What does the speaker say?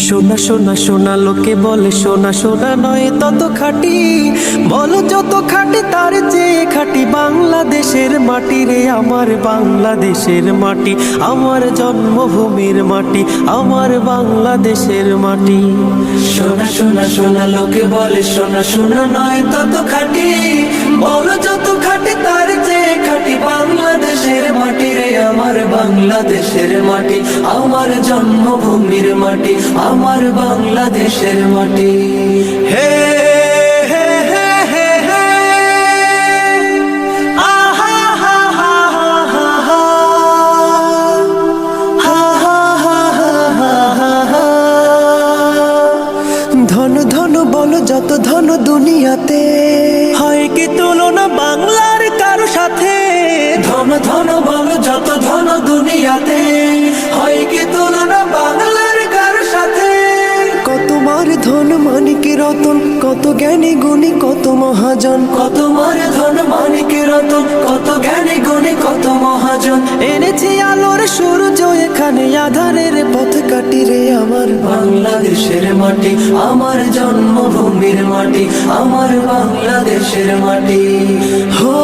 সোনা সোনা সোনা লোকে বলে সোনা সোনা নয় তত খাঁটি, বলো যত খাঁটি তার চেয়ে খাঁটি বাংলাদেশের মাটি রে আমার বাংলাদেশের মাটি, আমার জন্মভূমির মাটি, আমার বাংলাদেশের মাটি। সোনা সোনা সোনা লোকে বলে সোনা সোনা নয় তত খাঁটি, বলো যত খাঁটি তার চেয়ে খাঁটি বাংলাদেশের মাটি রে আমার বাংলাদেশের মাটি, আমার জন্মভূমির মাটি, আমার বাংলাদেশের মাটি। হে হে হে হে হে আহা হা হা হা হা হা হা হা হা হা হা। ধন ধন বলো যত ধন দুনিয়াতে, হয় কি তুলনা বাংলার কারো সাথে? ধন ধন বলো যত ধন দুনিয়াতে, হয় কি তুলনা বাংলার কারো সাথে? কত মার ধন মানিক রতন, কত জ্ঞানী গুণী কত মহাজন, কত মার ধন মানিক রতন, কত জ্ঞানী গুণী কত মহাজন। এনেছি আলোর সূর্য এখানে আধারের পথ কাটি রে আমার বাংলাদেশের মাটি, আমার জন্মভূমির মাটি, আমার বাংলাদেশের মাটি। হো